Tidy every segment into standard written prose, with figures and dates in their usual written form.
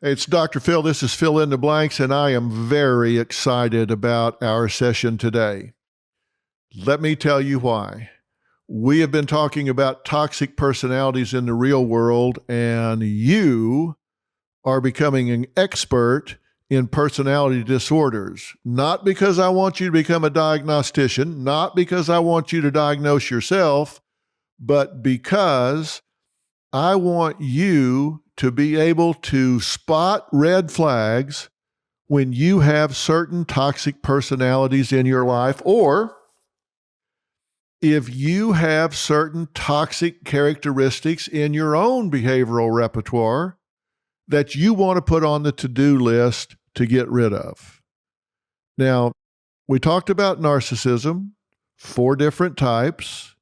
Hey, it's Dr. Phil. This is Fill in the Blanks, and I am very excited about our session today. Let me tell you why. We have been talking about toxic personalities in the real world, and you are becoming an expert in personality disorders. Not because I want you to become a diagnostician, not because I want you to diagnose yourself, but because I want you to be able to spot red flags when you have certain toxic personalities in your life, or if you have certain toxic characteristics in your own behavioral repertoire that you want to put on the to-do list to get rid of. Now, we talked about narcissism, 4 different types.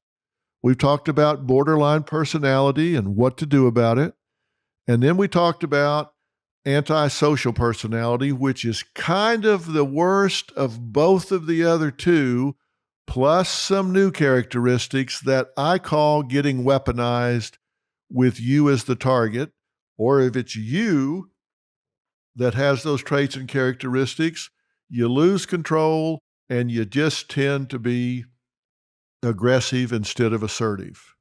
We've talked about borderline personality and what to do about it. And then we talked about antisocial personality, which is kind of the worst of both of the other two, plus some new characteristics that I call getting weaponized with you as the target. Or if it's you that has those traits and characteristics, you lose control and you just tend to be aggressive instead of assertive.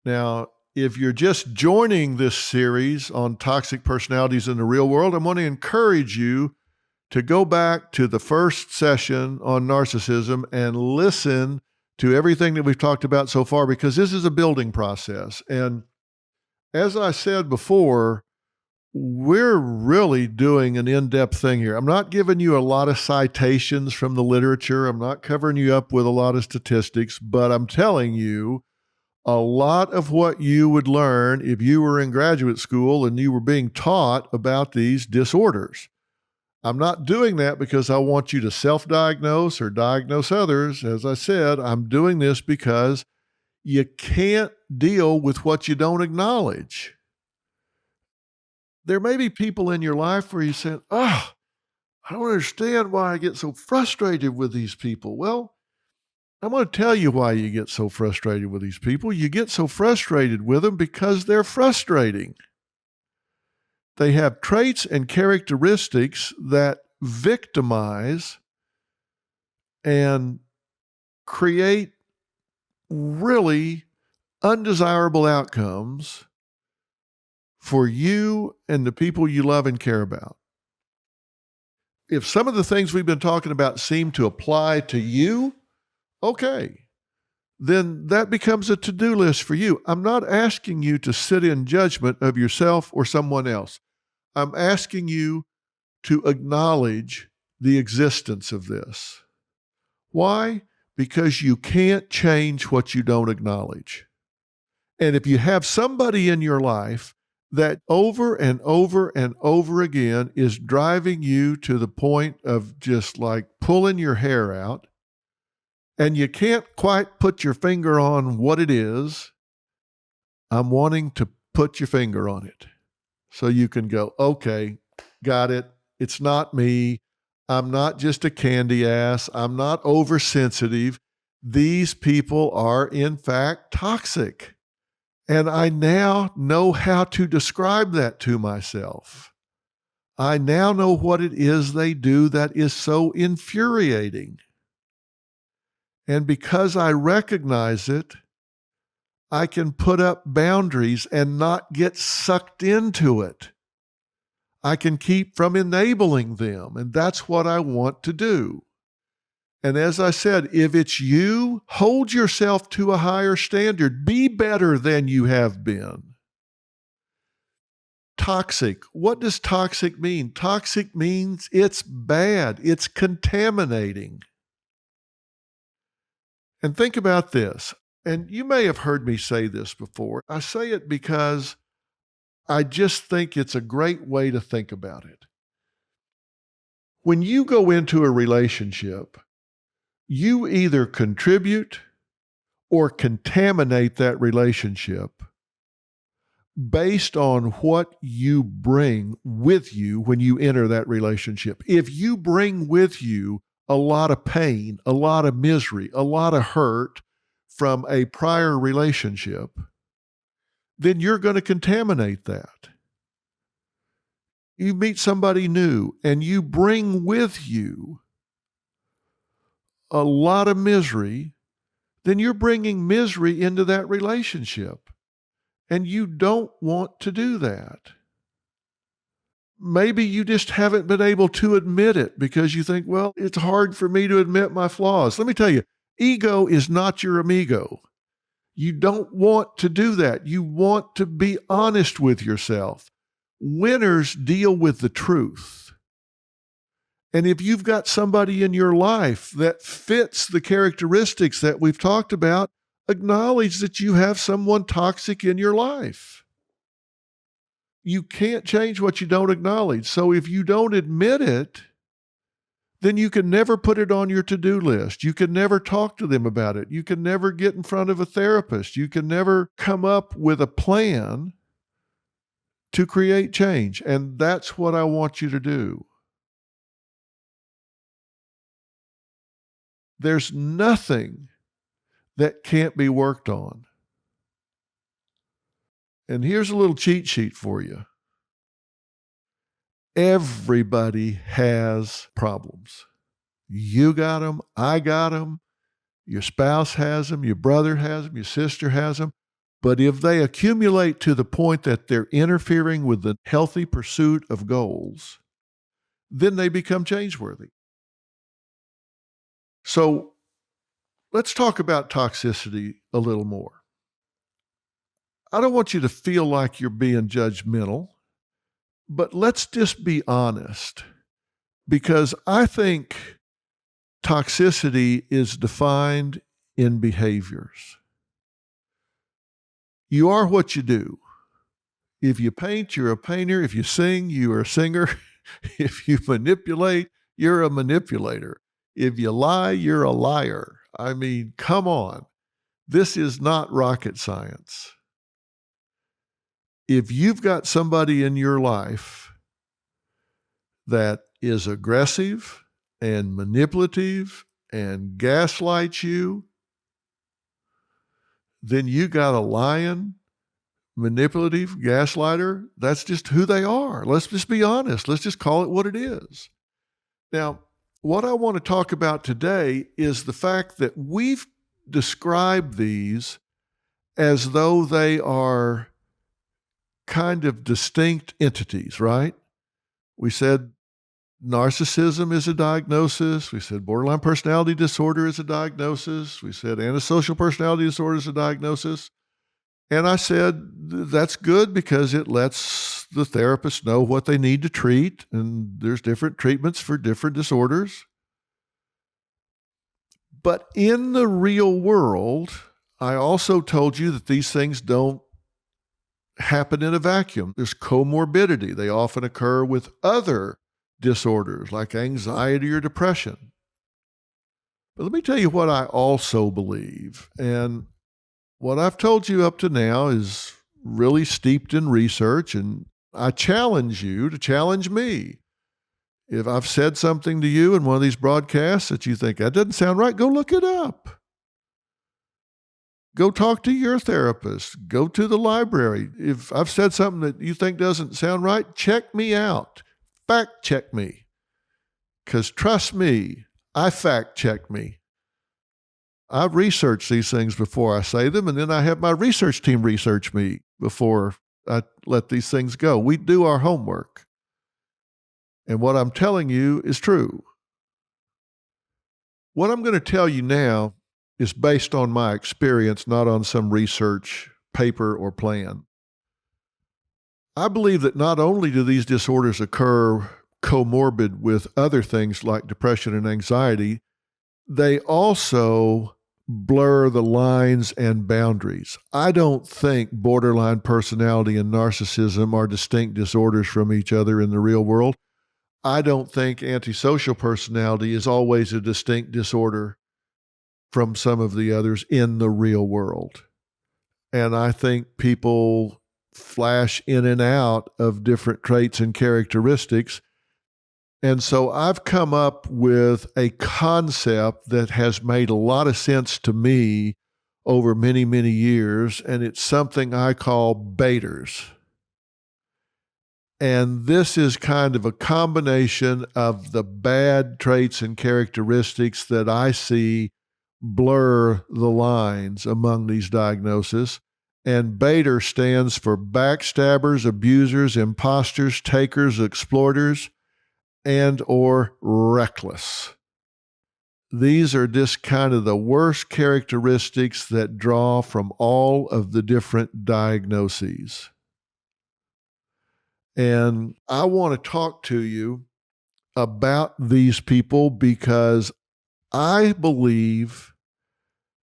Now, if you're just joining this series on toxic personalities in the real world, I'm going to encourage you to go back to the first session on narcissism and listen to everything that we've talked about so far, because this is a building process. And as I said before, we're really doing an in-depth thing here. I'm not giving you a lot of citations from the literature. I'm not covering you up with a lot of statistics, but I'm telling you, a lot of what you would learn if you were in graduate school and you were being taught about these disorders. I'm not doing that because I want you to self-diagnose or diagnose others. As I said, I'm doing this because you can't deal with what you don't acknowledge. There may be people in your life where you say, I don't understand why I get so frustrated with these people. Well, I'm going to tell you why you get so frustrated with these people. You get so frustrated with them because they're frustrating. They have traits and characteristics that victimize and create really undesirable outcomes for you and the people you love and care about. If some of the things we've been talking about seem to apply to you, okay, then that becomes a to-do list for you. I'm not asking you to sit in judgment of yourself or someone else. I'm asking you to acknowledge the existence of this. Why? Because you can't change what you don't acknowledge. And if you have somebody in your life that over and over and over again is driving you to the point of just like pulling your hair out, and you can't quite put your finger on what it is, I'm wanting to put your finger on it so you can go, okay, got it. It's not me. I'm not just a candy ass. I'm not oversensitive. These people are, in fact, toxic. And I now know how to describe that to myself. I now know what it is they do that is so infuriating. And because I recognize it, I can put up boundaries and not get sucked into it. I can keep from enabling them, and that's what I want to do. And as I said, if it's you, hold yourself to a higher standard. Be better than you have been. Toxic. What does toxic mean? Toxic means it's bad. It's contaminating. And think about this, and you may have heard me say this before. I say it because I just think it's a great way to think about it. When you go into a relationship, you either contribute or contaminate that relationship based on what you bring with you when you enter that relationship. If you bring with you a lot of pain, a lot of misery, a lot of hurt from a prior relationship, then you're going to contaminate that. you meet somebody new and you bring with you a lot of misery, then you're bringing misery into that relationship. And you don't want to do that. Maybe you just haven't been able to admit it because you think, well, it's hard for me to admit my flaws. Let me tell you, ego is not your amigo. You don't want to do that. You want to be honest with yourself. Winners deal with the truth. And if you've got somebody in your life that fits the characteristics that we've talked about, acknowledge that you have someone toxic in your life. You can't change what you don't acknowledge. So if you don't admit it, then you can never put it on your to-do list. You can never talk to them about it. You can never get in front of a therapist. You can never come up with a plan to create change. And that's what I want you to do. There's nothing that can't be worked on. And here's a little cheat sheet for you. Everybody has problems. You got them. I got them. Your spouse has them. Your brother has them. Your sister has them. But if they accumulate to the point that they're interfering with the healthy pursuit of goals, then they become change-worthy. So let's talk about toxicity a little more. I don't want you to feel like you're being judgmental, but let's just be honest, because I think toxicity is defined in behaviors. You are what you do. If you paint, you're a painter. If you sing, you are a singer. If you manipulate, you're a manipulator. If you lie, you're a liar. I mean, come on. This is not rocket science. If you've got somebody in your life that is aggressive and manipulative and gaslights you, then you got a lying, manipulative gaslighter. That's just who they are. Let's just be honest. Let's just call it what it is. Now, what I want to talk about today is the fact that we've described these as though they are kind of distinct entities, right? We said narcissism is a diagnosis. We said borderline personality disorder is a diagnosis. We said antisocial personality disorder is a diagnosis. And I said, that's good because it lets the therapist know what they need to treat. And there's different treatments for different disorders. But in the real world, I also told you that these things don't happen in a vacuum. There's comorbidity. They often occur with other disorders like anxiety or depression. But let me tell you what I also believe. And what I've told you up to now is really steeped in research, and I challenge you to challenge me. If I've said something to you in one of these broadcasts that you think that doesn't sound right, go look it up. Go talk to your therapist. Go to the library. If I've said something that you think doesn't sound right, check me out. Fact check me. Because trust me, I fact check me. I've researched these things before I say them, and then I have my research team research me before I let these things go. We do our homework. And what I'm telling you is true. What I'm going to tell you now is based on my experience, not on some research paper or plan. I believe that not only do these disorders occur comorbid with other things like depression and anxiety, they also blur the lines and boundaries. I don't think borderline personality and narcissism are distinct disorders from each other in the real world. I don't think antisocial personality is always a distinct disorder from some of the others in the real world. And I think people flash in and out of different traits and characteristics. And so I've come up with a concept that has made a lot of sense to me over many, many years, and it's something I call baiters. And this is kind of a combination of the bad traits and characteristics that I see blur the lines among these diagnoses. And Bader stands for backstabbers, abusers, imposters, takers, exploiters, and or reckless. These are just kind of the worst characteristics that draw from all of the different diagnoses. And I want to talk to you about these people because I believe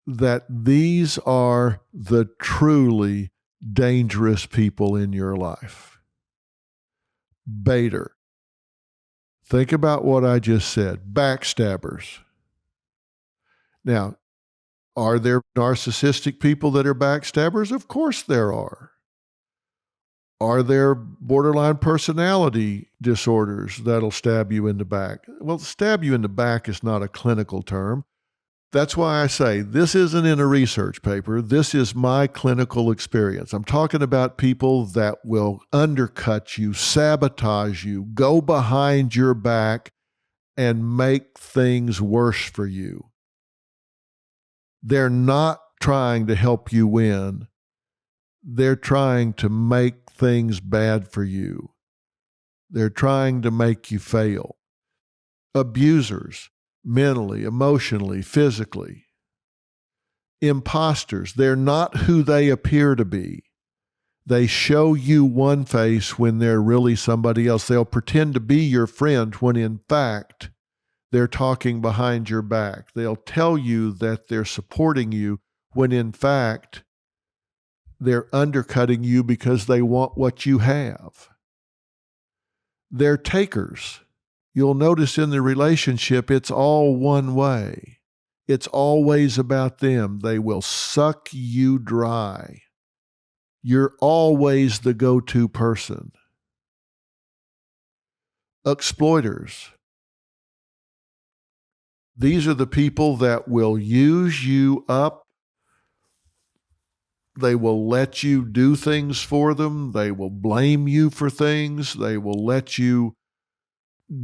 that these are the truly dangerous people in your life. Bader. Think about what I just said. Backstabbers. Now, are there narcissistic people that are backstabbers? Of course there are. Are there borderline personality disorders that'll stab you in the back? Well, stab you in the back is not a clinical term. That's why I say this isn't in a research paper. This is my clinical experience. I'm talking about people that will undercut you, sabotage you, go behind your back, and make things worse for you. They're not trying to help you win. They're trying to make things bad for you. They're trying to make you fail. Abusers, mentally, emotionally, physically. Imposters, they're not who they appear to be. They show you one face when they're really somebody else. They'll pretend to be your friend when in fact they're talking behind your back. They'll tell you that they're supporting you when in fact they're undercutting you because they want what you have. They're takers. You'll notice in the relationship, it's all one way. It's always about them. They will suck you dry. You're always the go-to person. Exploiters. These are the people that will use you up. They will let you do things for them. They will blame you for things. They will let you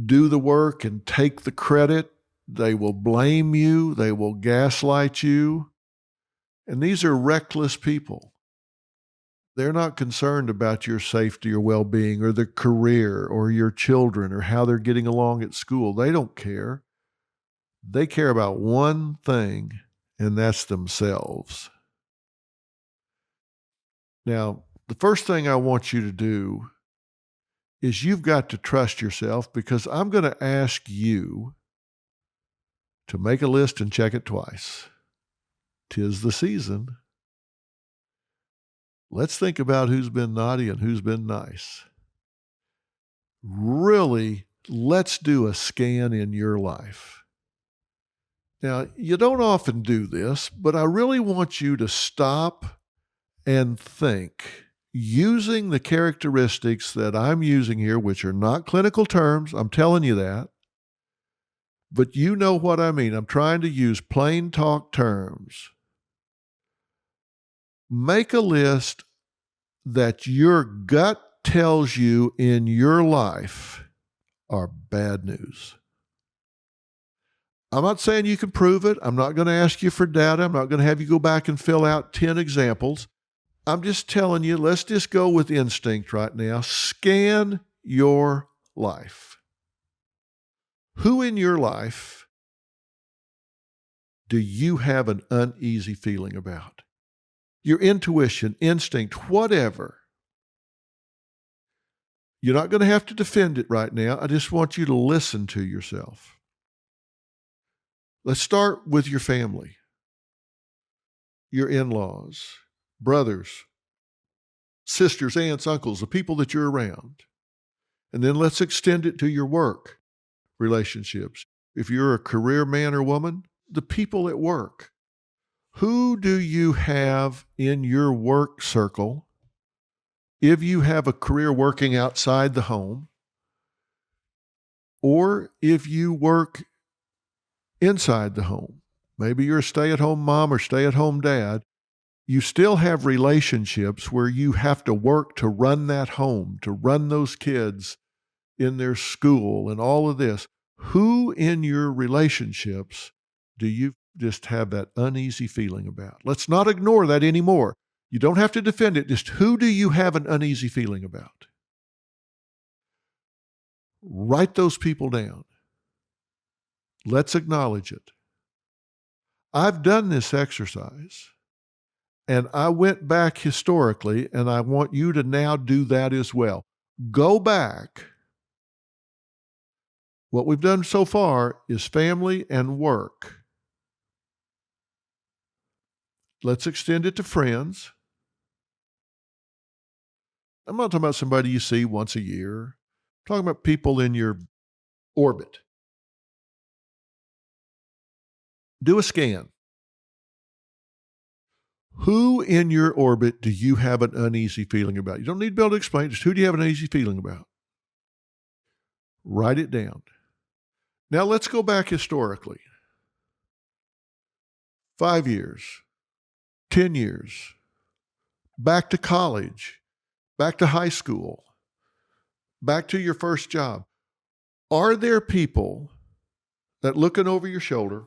do the work and take the credit. They will blame you. They will gaslight you. And these are reckless people. They're not concerned about your safety or well-being or their career or your children or how they're getting along at school. They don't care. They care about one thing, and that's themselves. Now, the first thing I want you to do is you've got to trust yourself, because I'm going to ask you to make a list and check it twice. 'Tis the season. Let's think about who's been naughty and who's been nice. Really, let's do a scan in your life. Now, you don't often do this, but I really want you to stop and think, using the characteristics that I'm using here, which are not clinical terms, I'm telling you that, but you know what I mean. I'm trying to use plain talk terms. Make a list that your gut tells you in your life are bad news. I'm not saying you can prove it. I'm not going to ask you for data. I'm not going to have you go back and fill out 10 examples. I'm just telling you, let's just go with instinct right now. Scan your life. Who in your life do you have an uneasy feeling about? Your intuition, instinct, whatever. You're not going to have to defend it right now. I just want you to listen to yourself. Let's start with your family, your in-laws, brothers, sisters, aunts, uncles, the people that you're around. And then let's extend it to your work relationships. If you're a career man or woman, the people at work. Who do you have in your work circle? If you have a career working outside the home, or if you work inside the home, maybe you're a stay-at-home mom or stay-at-home dad, You still have relationships where you have to work to run that home, to run those kids in their school and all of this. Who in your relationships do you just have that uneasy feeling about? Let's not ignore that anymore. You don't have to defend it. Just who do you have an uneasy feeling about? Write those people down. Let's acknowledge it. I've done this exercise, and I went back historically, and I want you to now do that as well. Go back. What we've done so far is family and work. Let's extend it to friends. I'm not talking about somebody you see once a year. I'm talking about people in your orbit. Do a scan. Who in your orbit do you have an uneasy feeling about? You don't need to be able to explain. Just who do you have an uneasy feeling about? Write it down. Now let's go back historically. 5 years, 10 years, back to college, back to high school, back to your first job. Are there people that looking over your shoulder,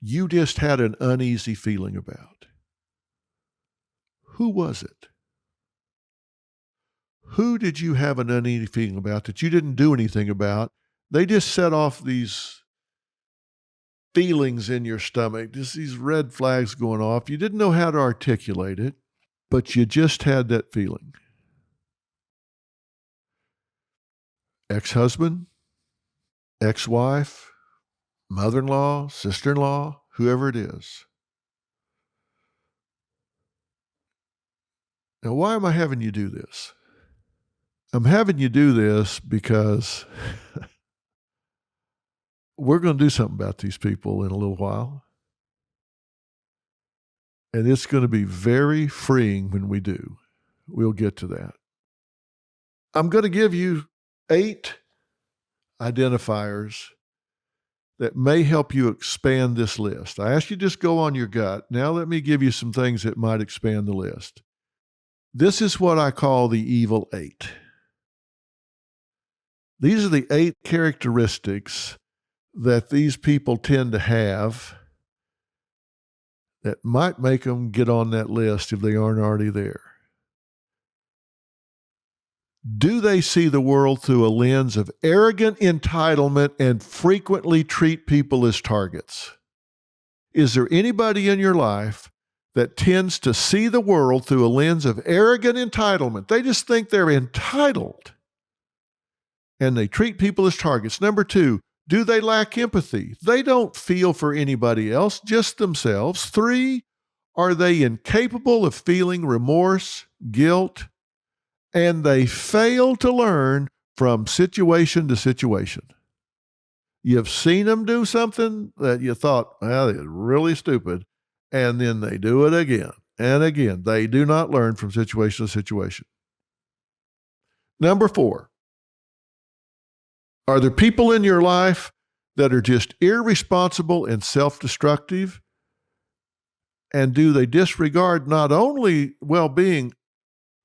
you just had an uneasy feeling about? Who was it? Who did you have an uneasy feeling about that you didn't do anything about? They just set off these feelings in your stomach, just these red flags going off. You didn't know how to articulate it, but you just had that feeling. Ex-husband, ex-wife, mother-in-law, sister-in-law, whoever it is. Now, why am I having you do this? I'm having you do this because we're going to do something about these people in a little while. And it's going to be very freeing when we do. We'll get to that. I'm going to give you 8 identifiers that may help you expand this list. I asked you to just go on your gut. Now let me give you some things that might expand the list. This is what I call the evil 8. These are the 8 characteristics that these people tend to have that might make them get on that list if they aren't already there. Do they see the world through a lens of arrogant entitlement and frequently treat people as targets? Is there anybody in your life that tends to see the world through a lens of arrogant entitlement? They just think they're entitled, and they treat people as targets. Number 2, do they lack empathy? They don't feel for anybody else, just themselves. 3, are they incapable of feeling remorse, guilt, and they fail to learn from situation to situation? You've seen them do something that you thought, well, it's really stupid, and then they do it again and again. They do not learn from situation to situation. Number 4, are there people in your life that are just irresponsible and self-destructive? And do they disregard not only well-being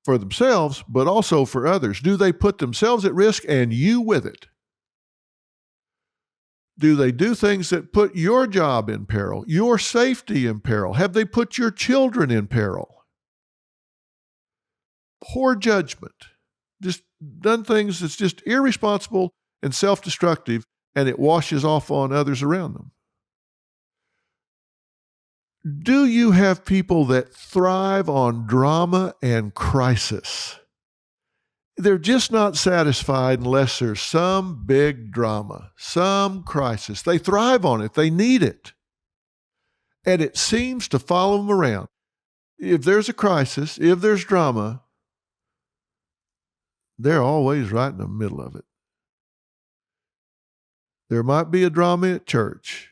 for themselves, but also for others? Do they put themselves at risk and you with it? Do they do things that put your job in peril, your safety in peril? Have they put your children in peril? Poor judgment. Just done things that's just irresponsible and self-destructive, and it washes off on others around them. Do you have people that thrive on drama and crisis? They're just not satisfied unless there's some big drama, some crisis. They thrive on it. They need it. And it seems to follow them around. If there's a crisis, if there's drama, they're always right in the middle of it. There might be a drama at church,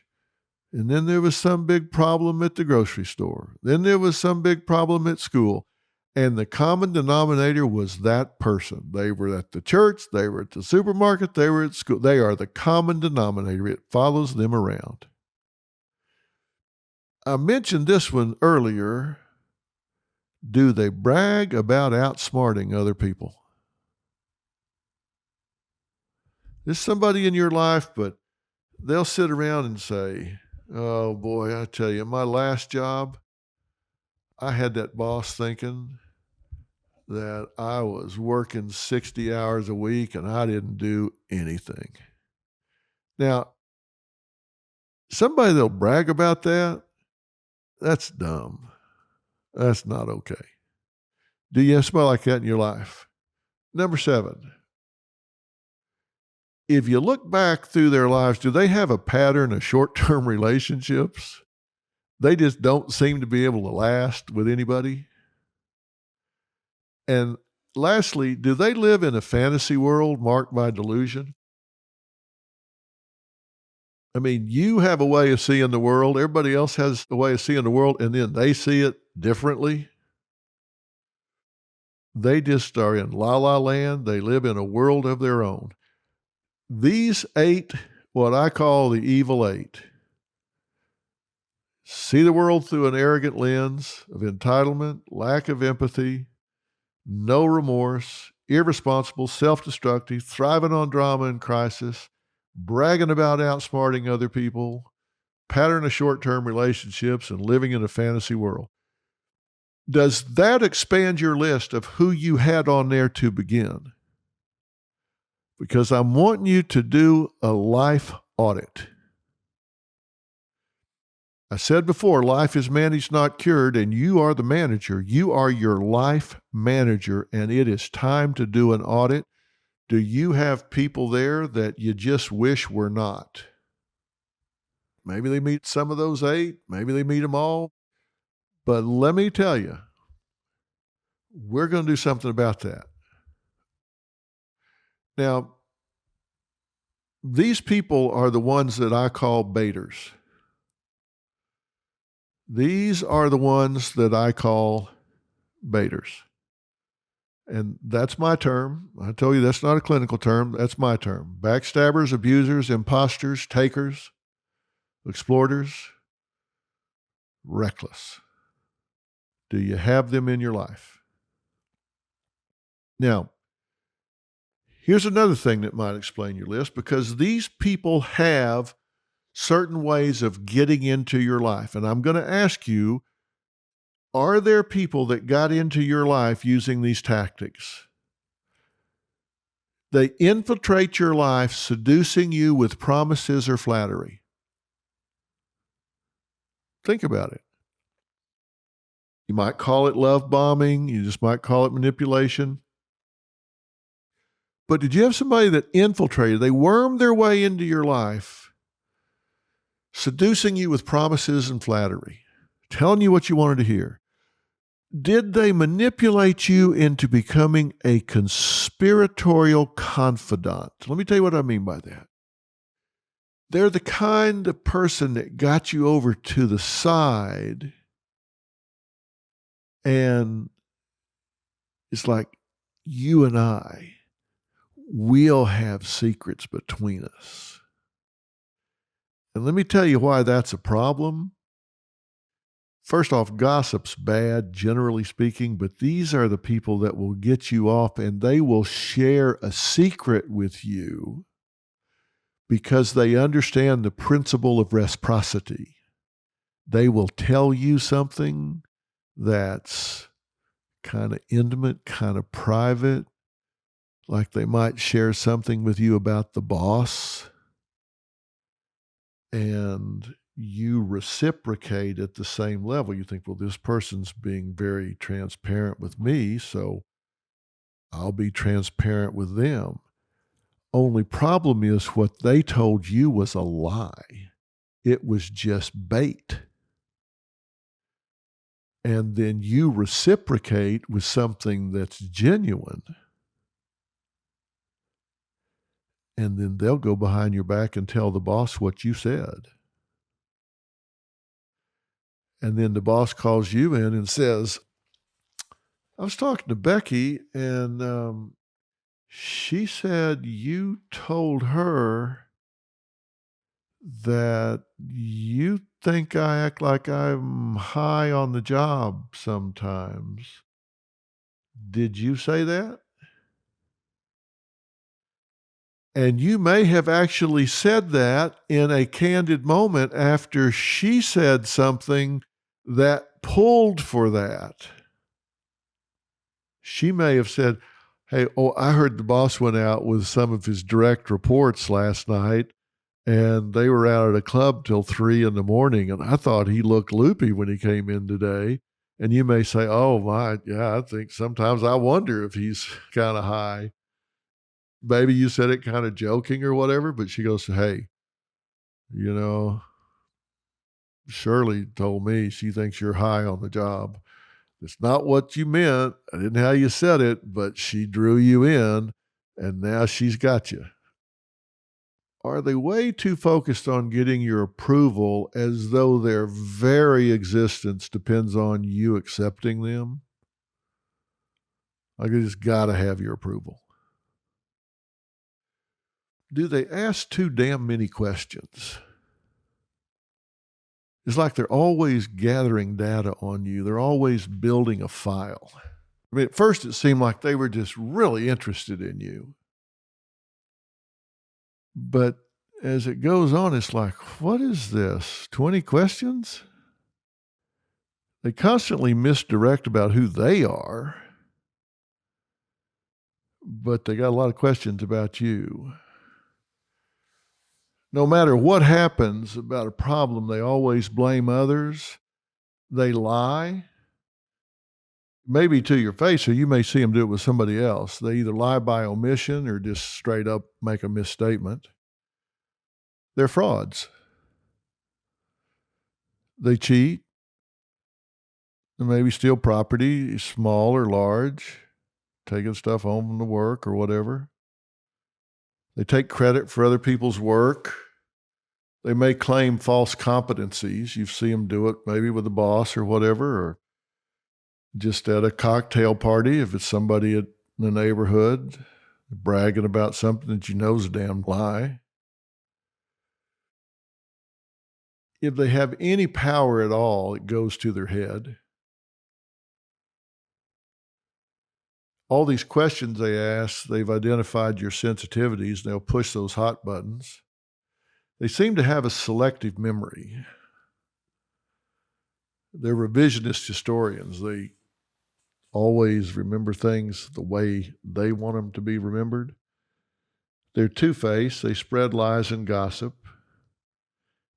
and then there was some big problem at the grocery store. Then there was some big problem at school. And the common denominator was that person. They were at the church, they were at the supermarket, they were at school. They are the common denominator. It follows them around. I mentioned this one earlier, Do they brag about outsmarting other people? There's somebody in your life, but they'll sit around and say, oh boy, I tell you, my last job, I had that boss thinking that I was working 60 hours a week and I didn't do anything. Now, somebody that'll brag about that, that's dumb. That's not okay. Do you have somebody like that in your life? Number 7, if you look back through their lives, do they have a pattern of short-term relationships? They just don't seem to be able to last with anybody. And lastly, do they live in a fantasy world marked by delusion? I mean, you have a way of seeing the world. Everybody else has a way of seeing the world, and then they see it differently. They just are in la la land. They live in a world of their own. These 8, what I call the evil 8, see the world through an arrogant lens of entitlement, lack of empathy, no remorse, irresponsible, self-destructive, thriving on drama and crisis, bragging about outsmarting other people, pattern of short-term relationships, and living in a fantasy world. Does that expand your list of who you had on there to begin? Because I'm wanting you to do a life audit. I said before, life is managed, not cured, and you are the manager. You are your life manager, and it is time to do an audit. Do you have people there that you just wish were not? Maybe they meet some of those 8. Maybe they meet them all. But let me tell you, we're going to do something about that. Now, these people are the ones that I call baiters. These are the ones that I call baiters. And that's my term. I told you that's not a clinical term. That's my term. Backstabbers, abusers, imposters, takers, exploiters, reckless. Do you have them in your life? Now, here's another thing that might explain your list, because these people have certain ways of getting into your life. And I'm going to ask you, are there people that got into your life using these tactics? They infiltrate your life, seducing you with promises or flattery. Think about it. You might call it love bombing. You just might call it manipulation. But did you have somebody that infiltrated? They wormed their way into your life, seducing you with promises and flattery, telling you what you wanted to hear. Did they manipulate you into becoming a conspiratorial confidant? Let me tell you what I mean by that. They're the kind of person that got you over to the side, and it's like, you and we'll have secrets between us. And let me tell you why that's a problem. First off, gossip's bad, generally speaking, but these are the people that will get you off, and they will share a secret with you because they understand the principle of reciprocity. They will tell you something that's kind of intimate, kind of private, like they might share something with you about the boss, and you reciprocate at the same level. You think, well, this person's being very transparent with me, so I'll be transparent with them. Only problem is what they told you was a lie. It was just bait. And then you reciprocate with something that's genuine. And then they'll go behind your back and tell the boss what you said. And then the boss calls you in and says, I was talking to Becky, and she said you told her that you think I act like I'm high on the job sometimes. Did you say that? And you may have actually said that in a candid moment after she said something that pulled for that. She may have said, hey, I heard the boss went out with some of his direct reports last night, and they were out at a club till 3 a.m, and I thought he looked loopy when he came in today. And you may say, oh, my, yeah, I think sometimes I wonder if he's kind of high. Maybe you said it kind of joking or whatever, but she goes, hey, Shirley told me she thinks you're high on the job. It's not what you meant. I didn't know how you said it, but she drew you in, and now she's got you. Are they way too focused on getting your approval as though their very existence depends on you accepting them? Like, they just got to have your approval. Do they ask too damn many questions? It's like they're always gathering data on you. They're always building a file. I mean, at first it seemed like they were just really interested in you. But as it goes on, it's like, what is this? 20 questions? They constantly misdirect about who they are, but they got a lot of questions about you. No matter what happens about a problem, they always blame others. They lie, maybe to your face, or you may see them do it with somebody else. They either lie by omission or just straight up make a misstatement. They're frauds. They cheat. They maybe steal property, small or large, taking stuff home from the work or whatever. They take credit for other people's work. They may claim false competencies. You see them do it maybe with a boss or whatever, or just at a cocktail party if it's somebody in the neighborhood bragging about something that you know is a damn lie. If they have any power at all, it goes to their head. All these questions they ask, they've identified your sensitivities, and they'll push those hot buttons. They seem to have a selective memory. They're revisionist historians. They always remember things the way they want them to be remembered. They're two-faced. They spread lies and gossip.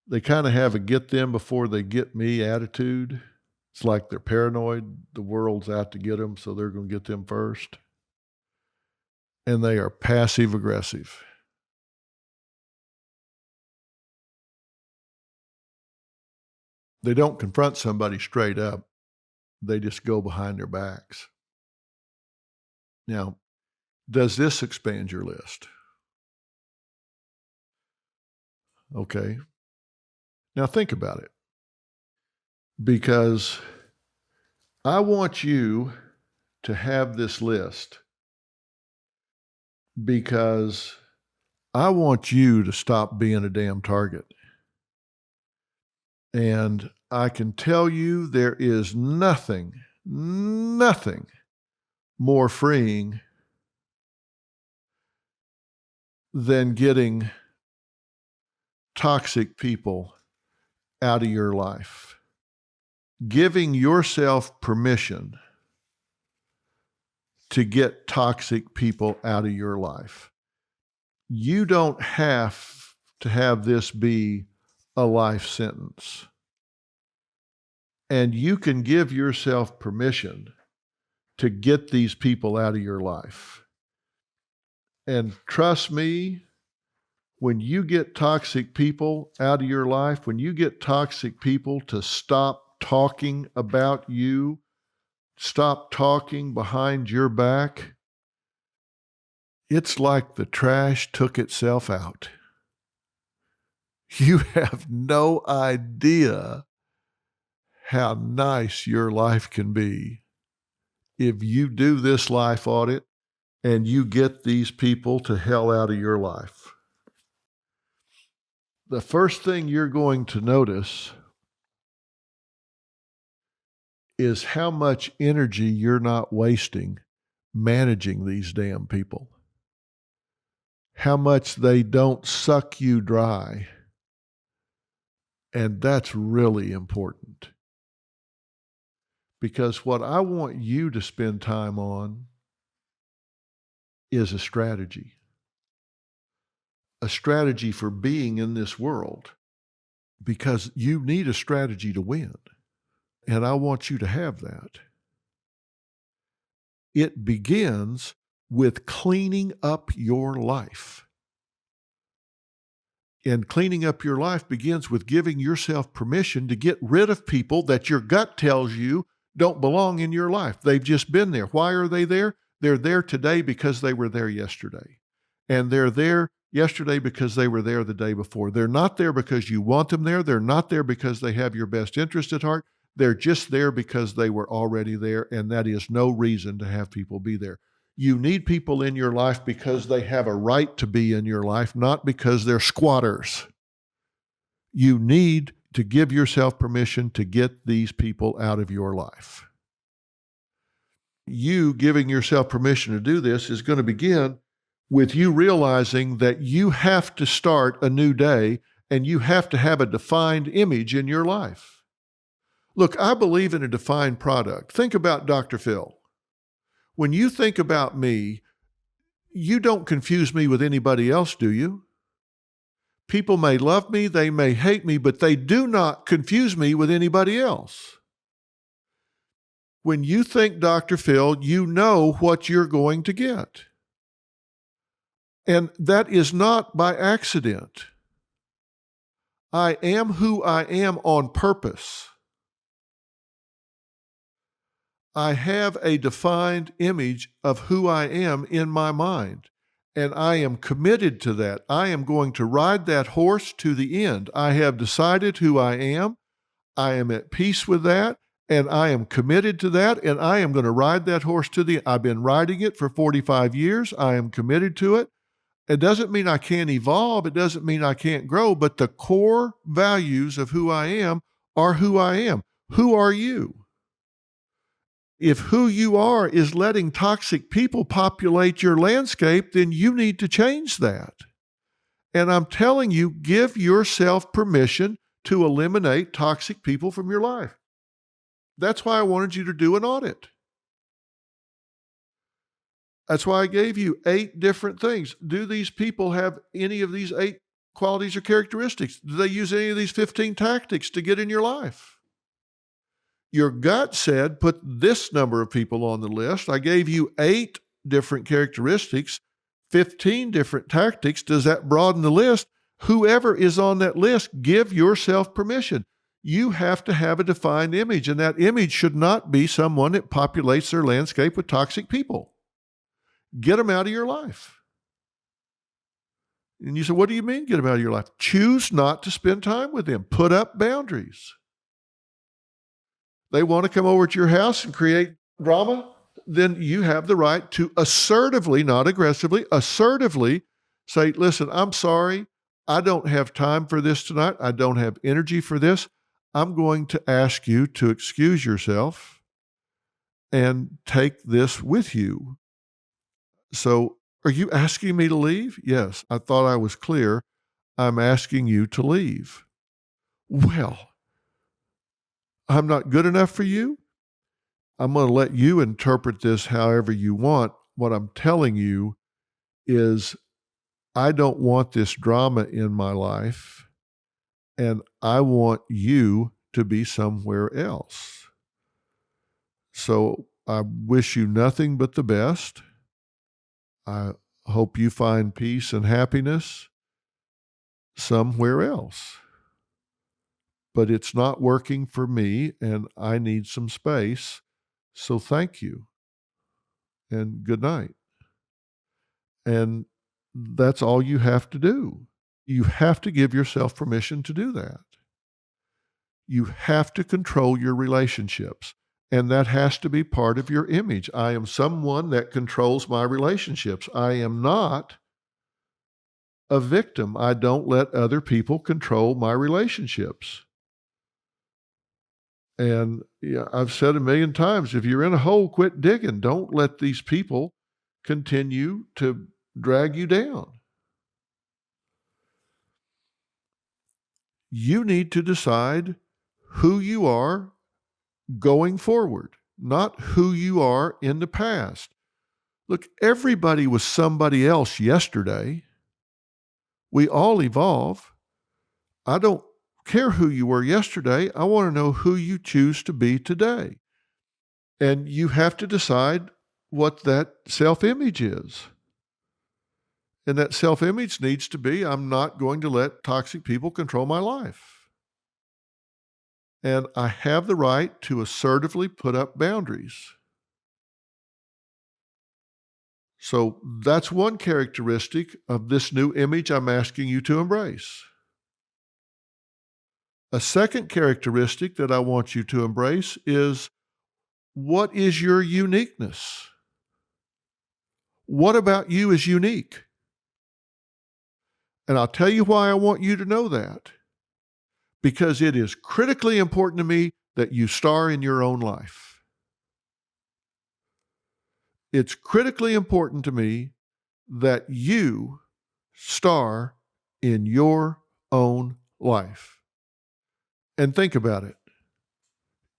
They kind of have a get them before they get me attitude. It's like they're paranoid. The world's out to get them, so they're going to get them first. And they are passive aggressive. They don't confront somebody straight up. They just go behind their backs. Now, does this expand your list? Okay. Now think about it. Because I want you to have this list because I want you to stop being a damn target. And I can tell you there is nothing more freeing than getting toxic people out of your life. Giving yourself permission to get toxic people out of your life. You don't have to have this be a life sentence. And you can give yourself permission to get these people out of your life. And trust me, when you get toxic people out of your life, when you get toxic people to stop talking about you, stop talking behind your back, it's like the trash took itself out. You have no idea how nice your life can be if you do this life audit and you get these people to hell out of your life. the first thing you're going to notice is how much energy you're not wasting managing these damn people. How much they don't suck you dry. And that's really important. Because what I want you to spend time on is a strategy for being in this world, because you need a strategy to win. And I want you to have that. It begins with cleaning up your life. And cleaning up your life begins with giving yourself permission to get rid of people that your gut tells you don't belong in your life. They've just been there. Why are they there? They're there today because they were there yesterday. And they're there yesterday because they were there the day before. They're not there because you want them there. They're not there because they have your best interest at heart. They're just there because they were already there, and that is no reason to have people be there. You need people in your life because they have a right to be in your life, not because they're squatters. You need to give yourself permission to get these people out of your life. You giving yourself permission to do this is going to begin with you realizing that you have to start a new day and you have to have a defined image in your life. Look, I believe in a defined product. Think about Dr. Phil. When you think about me, you don't confuse me with anybody else, do you? People may love me, they may hate me, but they do not confuse me with anybody else. When you think Dr. Phil, you know what you're going to get. And that is not by accident. I am who I am on purpose. I have a defined image of who I am in my mind, and I am committed to that. I am going to ride that horse to the end. I have decided who I am. I am at peace with that, and I am committed to that, and I am going to ride that horse to the end. I've been riding it for 45 years. I am committed to it. It doesn't mean I can't evolve. It doesn't mean I can't grow, but the core values of who I am are who I am. Who are you? If who you are is letting toxic people populate your landscape, then you need to change that. And I'm telling you, give yourself permission to eliminate toxic people from your life. That's why I wanted you to do an audit. That's why I gave you 8 different things. Do these people have any of these 8 qualities or characteristics? Do they use any of these 15 tactics to get in your life? Your gut said, put this number of people on the list. I gave you 8 different characteristics, 15 different tactics. Does that broaden the list? Whoever is on that list, give yourself permission. You have to have a defined image, and that image should not be someone that populates their landscape with toxic people. Get them out of your life. And you say, what do you mean get them out of your life? Choose not to spend time with them. Put up boundaries. They want to come over to your house and create drama, then you have the right to assertively, not aggressively, assertively say, listen, I'm sorry. I don't have time for this tonight. I don't have energy for this. I'm going to ask you to excuse yourself and take this with you. So, are you asking me to leave? Yes, I thought I was clear. I'm asking you to leave. Well, I'm not good enough for you. I'm going to let you interpret this however you want. What I'm telling you is I don't want this drama in my life, and I want you to be somewhere else. So I wish you nothing but the best. I hope you find peace and happiness somewhere else. But it's not working for me, and I need some space. So thank you, and good night. And that's all you have to do. You have to give yourself permission to do that. You have to control your relationships, and that has to be part of your image. I am someone that controls my relationships. I am not a victim. I don't let other people control my relationships. And I've said a million times, if you're in a hole, quit digging. Don't let these people continue to drag you down. You need to decide who you are going forward, not who you are in the past. Look, everybody was somebody else yesterday. We all evolve. I don't care who you were yesterday. I want to know who you choose to be today. And you have to decide what that self-image is. And that self-image needs to be, I'm not going to let toxic people control my life. And I have the right to assertively put up boundaries. So that's one characteristic of this new image I'm asking you to embrace. A second characteristic that I want you to embrace is, what is your uniqueness? What about you is unique? And I'll tell you why I want you to know that. Because it is critically important to me that you star in your own life. It's critically important to me that you star in your own life. And think about it.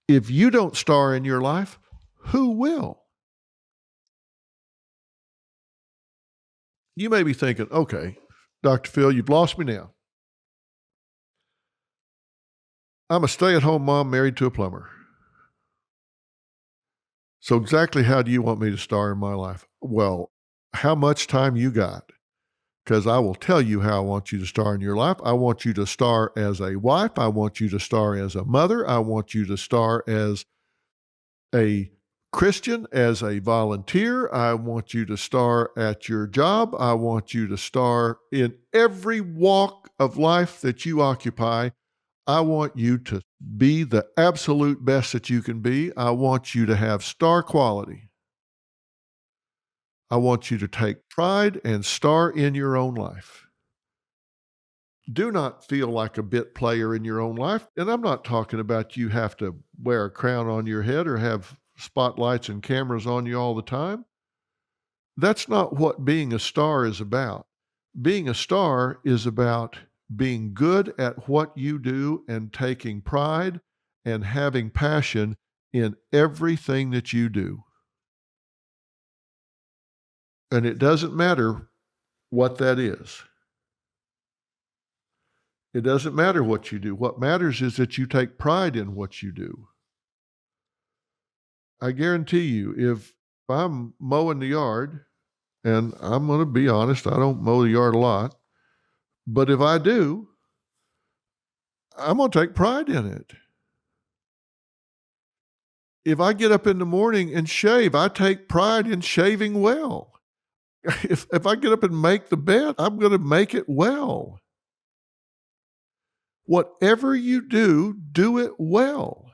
If you don't star in your life, who will? You may be thinking, okay, Dr. Phil, you've lost me now. I'm a stay-at-home mom married to a plumber. So exactly how do you want me to star in my life? Well, how much time you got? Because I will tell you how I want you to star in your life. I want you to star as a wife. I want you to star as a mother. I want you to star as a Christian, as a volunteer. I want you to star at your job. I want you to star in every walk of life that you occupy. I want you to be the absolute best that you can be. I want you to have star quality. I want you to take pride and star in your own life. Do not feel like a bit player in your own life. And I'm not talking about you have to wear a crown on your head or have spotlights and cameras on you all the time. That's not what being a star is about. Being a star is about being good at what you do and taking pride and having passion in everything that you do. And it doesn't matter what that is. It doesn't matter what you do. What matters is that you take pride in what you do. I guarantee you, if I'm mowing the yard, and I'm going to be honest, I don't mow the yard a lot, but if I do, I'm going to take pride in it. If I get up in the morning and shave, I take pride in shaving well. If I get up and make the bed, I'm going to make it well. Whatever you do, do it well.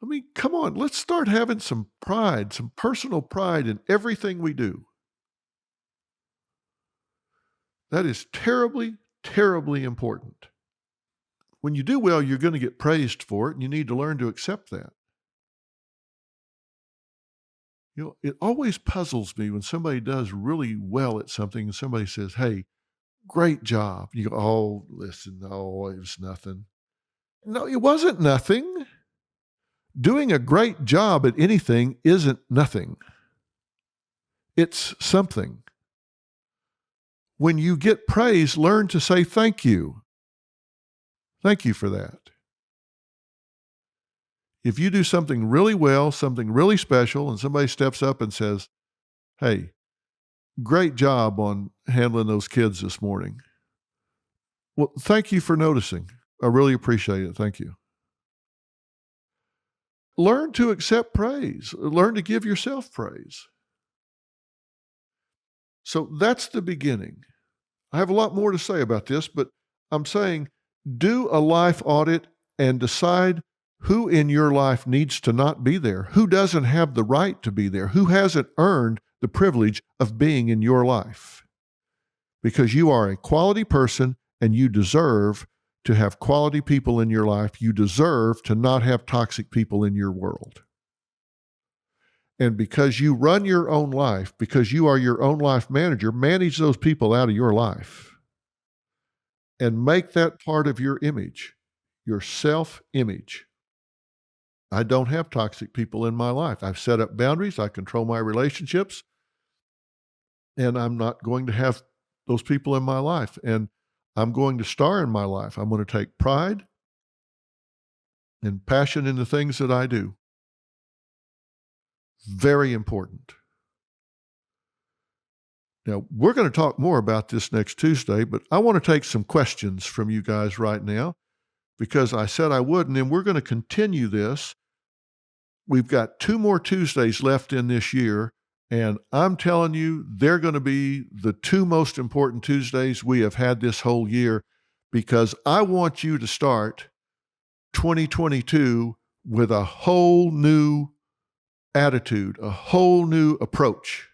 I mean, come on, let's start having some pride, some personal pride in everything we do. That is terribly, terribly important. When you do well, you're going to get praised for it, and you need to learn to accept that. You know, it always puzzles me when somebody does really well at something and somebody says, hey, great job. You go, oh, listen, no, it was nothing. No, it wasn't nothing. Doing a great job at anything isn't nothing. It's something. When you get praise, learn to say thank you. Thank you for that. If you do something really well, something really special, and somebody steps up and says, hey, great job on handling those kids this morning. Well, thank you for noticing. I really appreciate it. Thank you. Learn to accept praise. Learn to give yourself praise. So that's the beginning. I have a lot more to say about this, but I'm saying do a life audit and decide who in your life needs to not be there, who doesn't have the right to be there, who hasn't earned the privilege of being in your life. because you are a quality person and you deserve to have quality people in your life. You deserve to not have toxic people in your world. And because you run your own life, because you are your own life manager, manage those people out of your life and make that part of your image, your self-image. I don't have toxic people in my life. I've set up boundaries. I control my relationships. And I'm not going to have those people in my life. And I'm going to star in my life. I'm going to take pride and passion in the things that I do. Very important. Now, we're going to talk more about this next Tuesday, but I want to take some questions from you guys right now because I said I would, and then we're going to continue this. We've got 2 more Tuesdays left in this year, and I'm telling you, they're going to be the 2 most important Tuesdays we have had this whole year because I want you to start 2022 with a whole new attitude, a whole new approach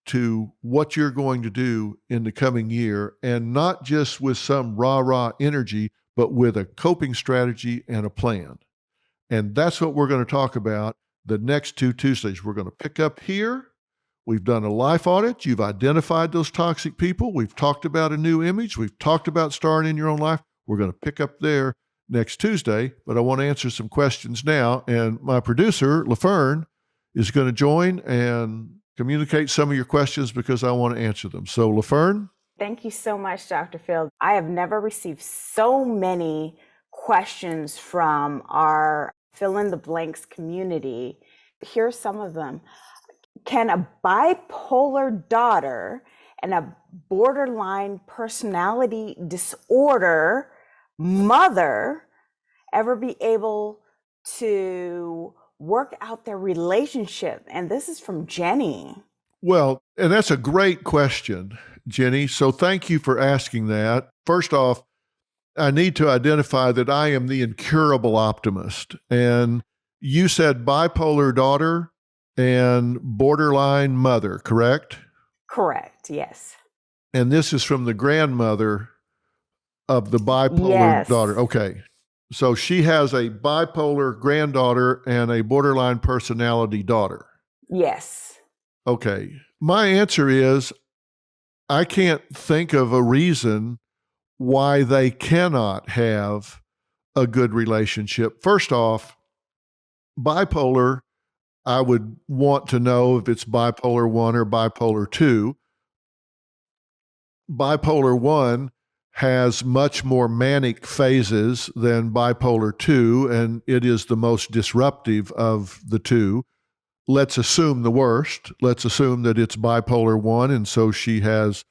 to what you're going to do in the coming year, and not just with some rah-rah energy, but with a coping strategy and a plan. And that's what we're going to talk about the next 2 Tuesdays. We're going to pick up here. We've done a life audit. You've identified those toxic people. We've talked about a new image. We've talked about starring in your own life. We're going to pick up there next Tuesday, but I want to answer some questions now. And my producer, LaFern, is going to join and communicate some of your questions because I want to answer them. So, LaFern? Thank you so much, Dr. Phil. I have never received so many questions from our fill in the blanks community. Here's some of them. Can a bipolar daughter and a borderline personality disorder mother ever be able to work out their relationship? And this is from Jenny. Well, and that's a great question, Jenny. So thank you for asking that. First off, I need to identify that I am the incurable optimist. And you said bipolar daughter and borderline mother, correct? Correct, yes. And this is from the grandmother of the bipolar daughter. Okay. So she has a bipolar granddaughter and a borderline personality daughter. Yes. Okay. My answer is I can't think of a reason why they cannot have a good relationship. First off, bipolar, I would want to know if it's bipolar 1 or bipolar 2. Bipolar 1 has much more manic phases than bipolar 2, and it is the most disruptive of the 2. Let's assume the worst. Let's assume that it's bipolar 1, and so she has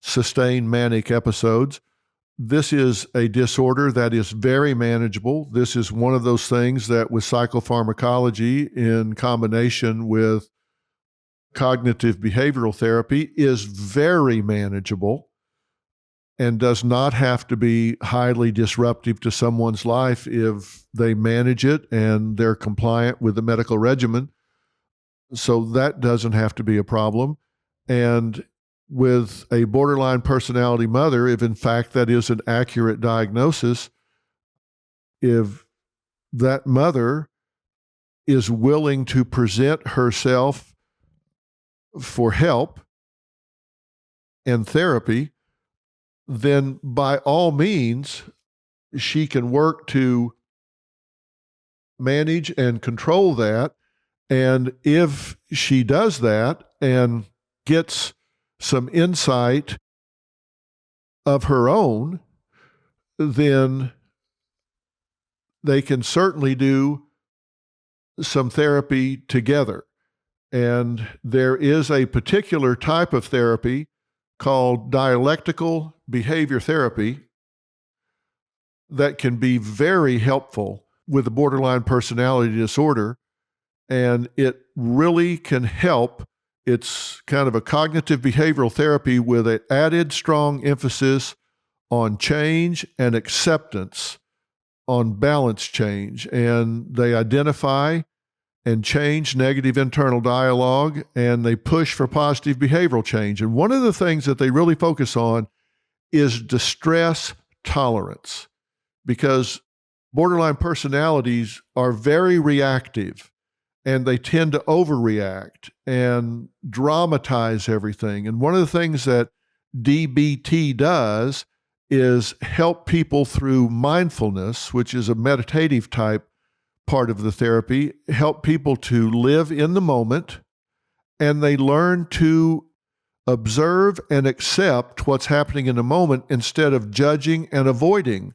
sustained manic episodes. This is a disorder that is very manageable. This is one of those things that with psychopharmacology in combination with cognitive behavioral therapy is very manageable and does not have to be highly disruptive to someone's life if they manage it and they're compliant with the medical regimen. So that doesn't have to be a problem. And with a borderline personality mother, if in fact that is an accurate diagnosis, if that mother is willing to present herself for help and therapy, then by all means, she can work to manage and control that. And if she does that and gets some insight of her own, then they can certainly do some therapy together. And there is a particular type of therapy called dialectical behavior therapy that can be very helpful with a borderline personality disorder. And it really can help. It's kind of a cognitive behavioral therapy with an added strong emphasis on change and acceptance, on balance change. And they identify and change negative internal dialogue, and they push for positive behavioral change. And one of the things that they really focus on is distress tolerance, because borderline personalities are very reactive and they tend to overreact and dramatize everything. And one of the things that DBT does is help people through mindfulness, which is a meditative type part of the therapy, help people to live in the moment, and they learn to observe and accept what's happening in the moment instead of judging and avoiding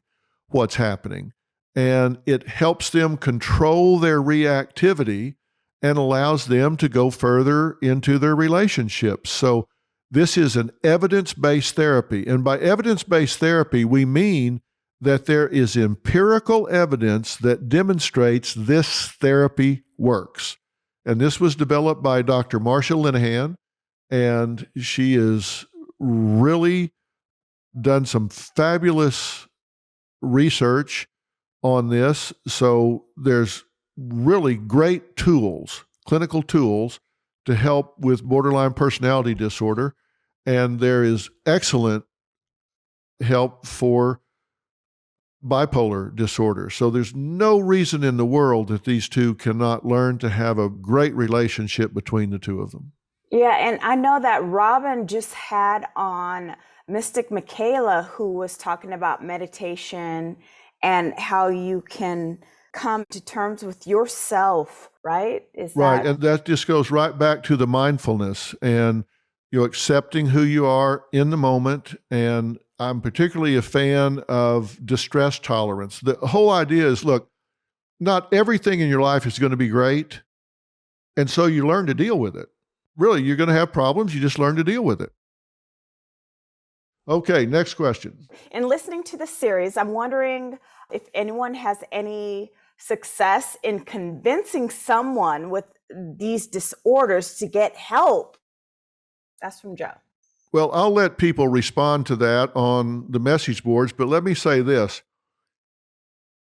what's happening. And it helps them control their reactivity and allows them to go further into their relationships. So this is an evidence-based therapy. And by evidence-based therapy, we mean that there is empirical evidence that demonstrates this therapy works. And this was developed by Dr. Marsha Linehan, and she has really done some fabulous research on this. So there's really great tools, clinical tools, to help with borderline personality disorder. And there is excellent help for bipolar disorder. So there's no reason in the world that these two cannot learn to have a great relationship between the two of them. Yeah, and I know that Robin just had on Mystic Michaela, who was talking about meditation and how you can come to terms with yourself, right? Right, and that just goes right back to the mindfulness and accepting who you are in the moment. And I'm particularly a fan of distress tolerance. The whole idea is, look, not everything in your life is going to be great, and so you learn to deal with it. Really, you're going to have problems. You just learn to deal with it. Okay, next question. In listening to the series, I'm wondering if anyone has any success in convincing someone with these disorders to get help. That's from Joe. Well, I'll let people respond to that on the message boards, but let me say this.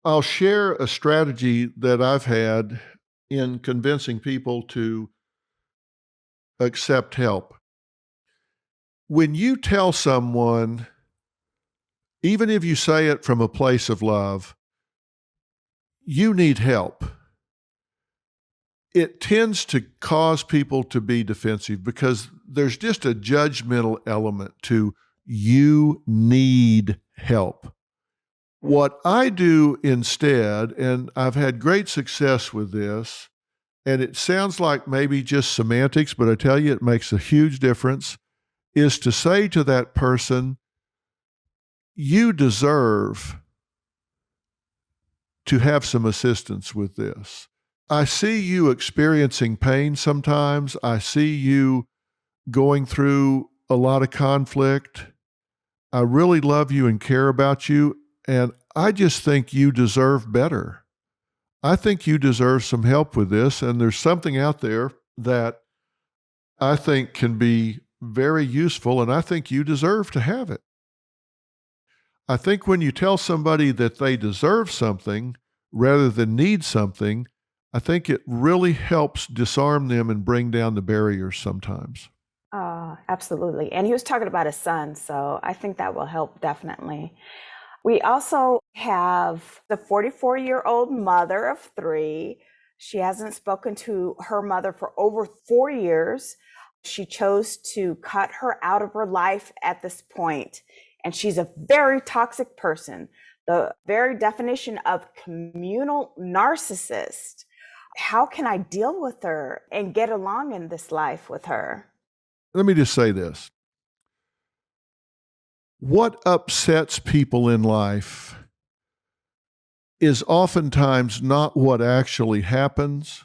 I'll share a strategy that I've had in convincing people to accept help. When you tell someone, even if you say it from a place of love, you need help, it tends to cause people to be defensive because there's just a judgmental element to you need help. What I do instead, and I've had great success with this, and it sounds like maybe just semantics, but I tell you it makes a huge difference, is to say to that person, you deserve to have some assistance with this. I see you experiencing pain sometimes. I see you going through a lot of conflict. I really love you and care about you, and I just think you deserve better. I think you deserve some help with this, and there's something out there that I think can be very useful, and I think you deserve to have it. I think when you tell somebody that they deserve something rather than need something, I think it really helps disarm them and bring down the barriers sometimes. Absolutely. And he was talking about his son, so I think that will help definitely. We also have the 44-year-old mother of 3. She hasn't spoken to her mother for over 4 years. She chose to cut her out of her life at this point. And she's a very toxic person, the very definition of communal narcissist. How can I deal with her and get along in this life with her? Let me just say this. What upsets people in life is oftentimes not what actually happens.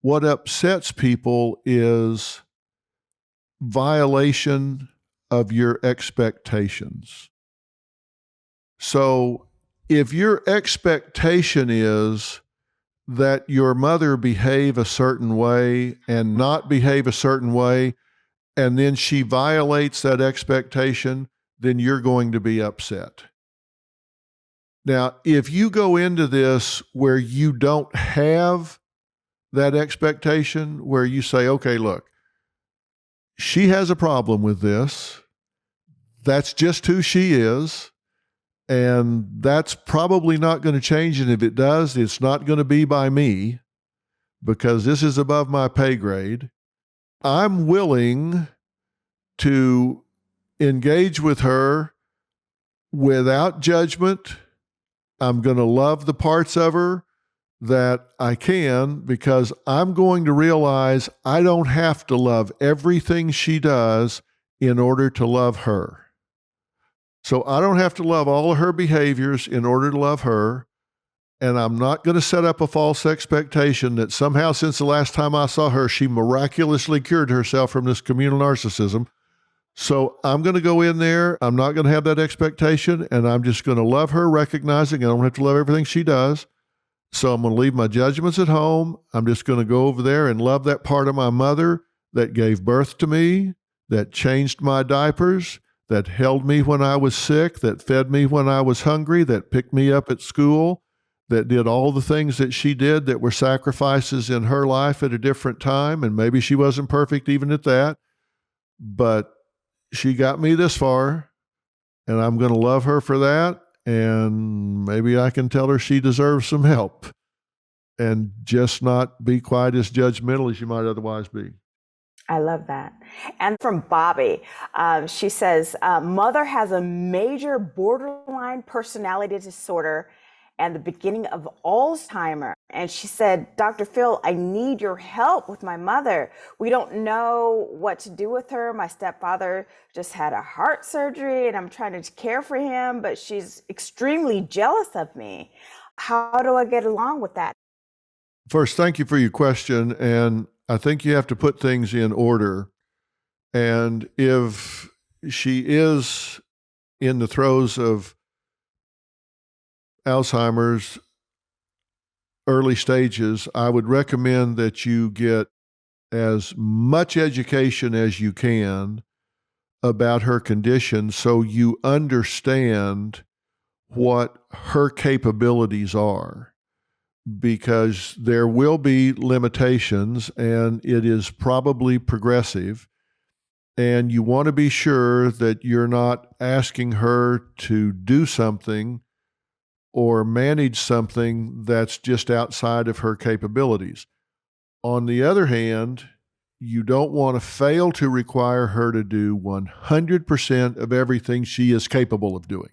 What upsets people is violation of your expectations. So if your expectation is that your mother behave a certain way and not behave a certain way, and then she violates that expectation, then you're going to be upset. Now, if you go into this where you don't have that expectation where you say, okay, look, she has a problem with this. That's just who she is. And that's probably not going to change. And if it does, it's not going to be by me because this is above my pay grade. I'm willing to engage with her without judgment. I'm going to love the parts of her that I can because I'm going to realize I don't have to love everything she does in order to love her. So I don't have to love all of her behaviors in order to love her. And I'm not going to set up a false expectation that somehow since the last time I saw her, she miraculously cured herself from this communal narcissism. So I'm going to go in there. I'm not going to have that expectation. And I'm just going to love her, recognizing I don't have to love everything she does. So I'm going to leave my judgments at home. I'm just going to go over there and love that part of my mother that gave birth to me, that changed my diapers, that held me when I was sick, that fed me when I was hungry, that picked me up at school, that did all the things that she did that were sacrifices in her life at a different time. And maybe she wasn't perfect even at that, but she got me this far, and I'm going to love her for that. And maybe I can tell her she deserves some help and just not be quite as judgmental as you might otherwise be. I love that. And from Bobby, she says, mother has a major borderline personality disorder and the beginning of Alzheimer's. And she said, Dr. Phil, I need your help with my mother. We don't know what to do with her. My stepfather just had a heart surgery and I'm trying to care for him, but she's extremely jealous of me. How do I get along with that? First, thank you for your question. And I think you have to put things in order. And if she is in the throes of Alzheimer's early stages, I would recommend that you get as much education as you can about her condition so you understand what her capabilities are, because there will be limitations and it is probably progressive. And you want to be sure that you're not asking her to do something or manage something that's just outside of her capabilities. On the other hand, you don't want to fail to require her to do 100% of everything she is capable of doing.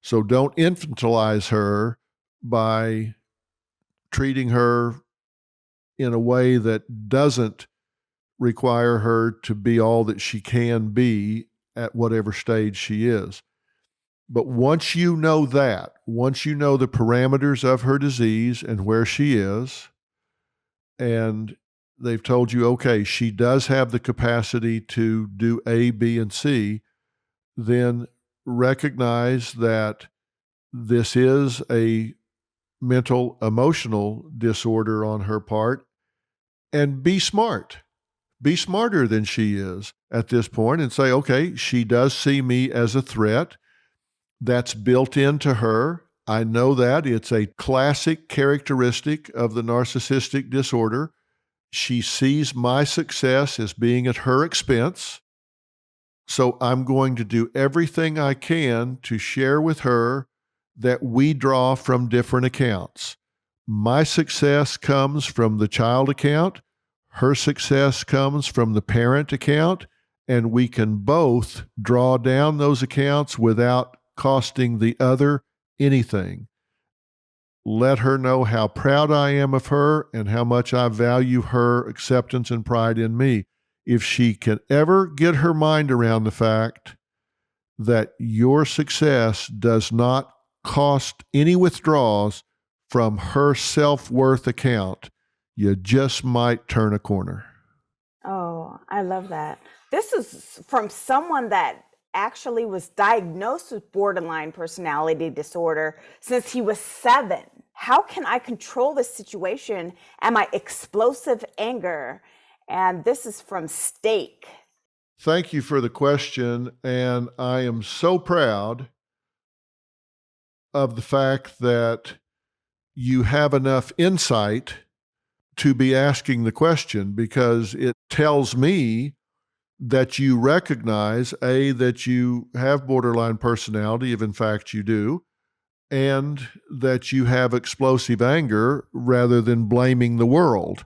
So don't infantilize her by treating her in a way that doesn't require her to be all that she can be at whatever stage she is. But once you know that, once you know the parameters of her disease and where she is, and they've told you, okay, she does have the capacity to do A, B, and C, then recognize that this is a mental emotional disorder on her part, and be smart. Be smarter than she is at this point and say, okay, she does see me as a threat. That's built into her. I know that. It's a classic characteristic of the narcissistic disorder. She sees my success as being at her expense. So I'm going to do everything I can to share with her that we draw from different accounts. My success comes from the child account. Her success comes from the parent account. And we can both draw down those accounts without costing the other anything. Let her know how proud I am of her and how much I value her acceptance and pride in me. If she can ever get her mind around the fact that your success does not cost any withdrawals from her self-worth account, you just might turn a corner. Oh, I love that. This is from someone that actually was diagnosed with borderline personality disorder since he was 7. How can I control this situation and my explosive anger? And this is from Steak. Thank you for the question. And I am so proud of the fact that you have enough insight to be asking the question, because it tells me that you recognize, A, that you have borderline personality, if in fact you do, and that you have explosive anger rather than blaming the world,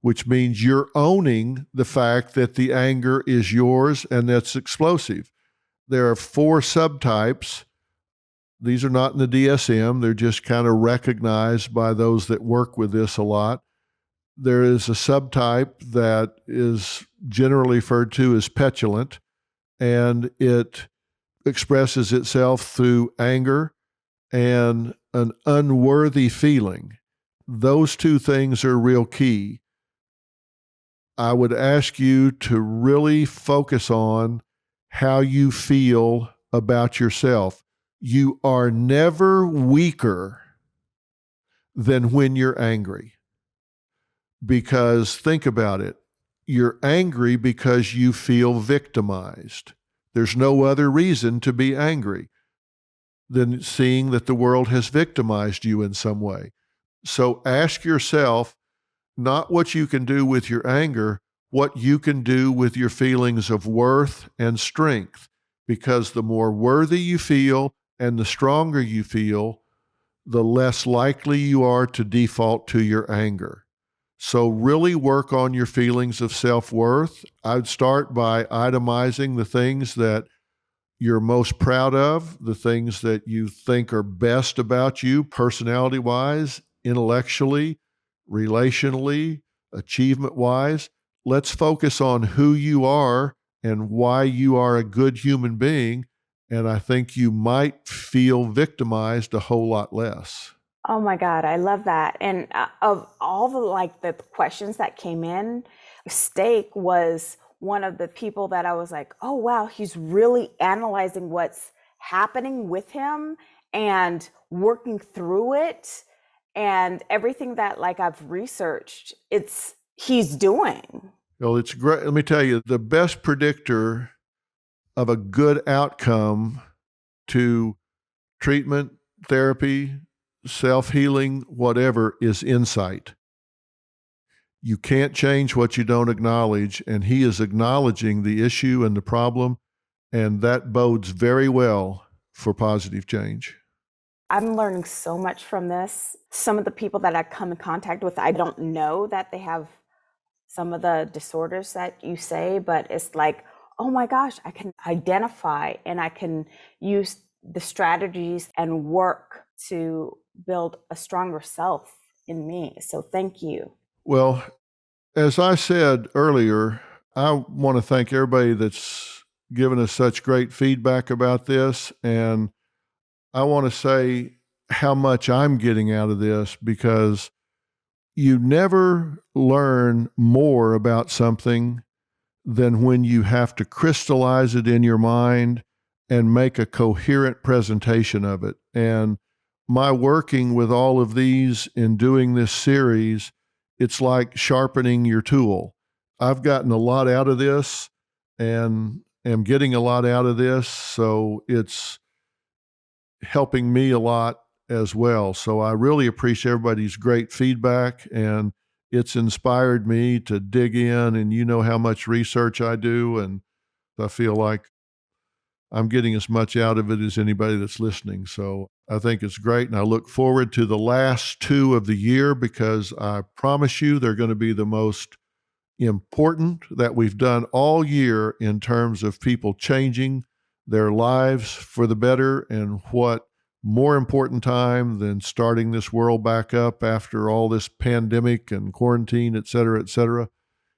which means you're owning the fact that the anger is yours and that's explosive. There are 4 subtypes. These are not in the DSM. They're just kind of recognized by those that work with this a lot. There is a subtype that is generally referred to as petulant, and it expresses itself through anger and an unworthy feeling. Those 2 things are real key. I would ask you to really focus on how you feel about yourself. You are never weaker than when you're angry. Because think about it. You're angry because you feel victimized. There's no other reason to be angry than seeing that the world has victimized you in some way. So ask yourself, not what you can do with your anger, what you can do with your feelings of worth and strength. Because the more worthy you feel and the stronger you feel, the less likely you are to default to your anger. So really work on your feelings of self-worth. I'd start by itemizing the things that you're most proud of, the things that you think are best about you personality-wise, intellectually, relationally, achievement-wise. Let's focus on who you are and why you are a good human being, and I think you might feel victimized a whole lot less. Oh my God, I love that. And of all the questions that came in, Steak was one of the people that I was like, oh wow, he's really analyzing what's happening with him and working through it, and everything that I've researched, he's doing. Well, it's great. Let me tell you, the best predictor of a good outcome to treatment, therapy, self-healing, whatever, is insight. You can't change what you don't acknowledge, and he is acknowledging the issue and the problem, and that bodes very well for positive change. I'm learning so much from this. Some of the people that I come in contact with, I don't know that they have some of the disorders that you say, but it's like, oh my gosh, I can identify and I can use the strategies and work to build a stronger self in me. So thank you. Well, as I said earlier, I want to thank everybody that's given us such great feedback about this. And I want to say how much I'm getting out of this, because you never learn more about something than when you have to crystallize it in your mind and make a coherent presentation of it. And my working with all of these in doing this series, it's like sharpening your tool. I've gotten a lot out of this and am getting a lot out of this, so it's helping me a lot as well. So I really appreciate everybody's great feedback, and it's inspired me to dig in, and you know how much research I do, and I feel like I'm getting as much out of it as anybody that's listening. So I think it's great, and I look forward to the last 2 of the year, because I promise you they're going to be the most important that we've done all year in terms of people changing their lives for the better. And what more important time than starting this world back up after all this pandemic and quarantine, et cetera, et cetera.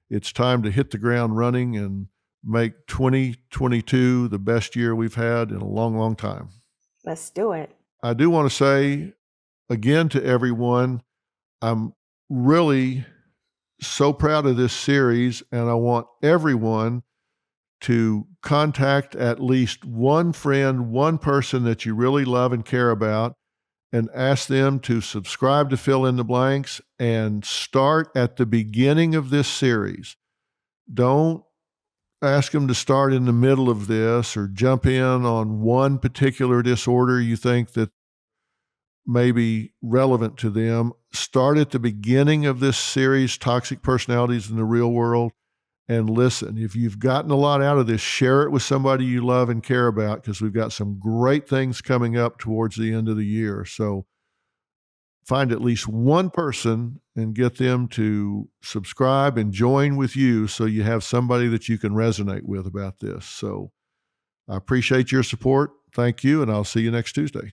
It's time to hit the ground running and make 2022 the best year we've had in a long, long time. Let's do it. I do want to say again to everyone, I'm really so proud of this series, and I want everyone to contact at least one friend, one person that you really love and care about, and ask them to subscribe to Fill in the Blanks and start at the beginning of this series. Don't ask them to start in the middle of this or jump in on one particular disorder you think that may be relevant to them. start at the beginning of this series, Toxic Personalities in the Real World, and listen. If you've gotten a lot out of this, share it with somebody you love and care about, because we've got some great things coming up towards the end of the year. So find at least one person and get them to subscribe and join with you so you have somebody that you can resonate with about this. So I appreciate your support. Thank you, and I'll see you next Tuesday.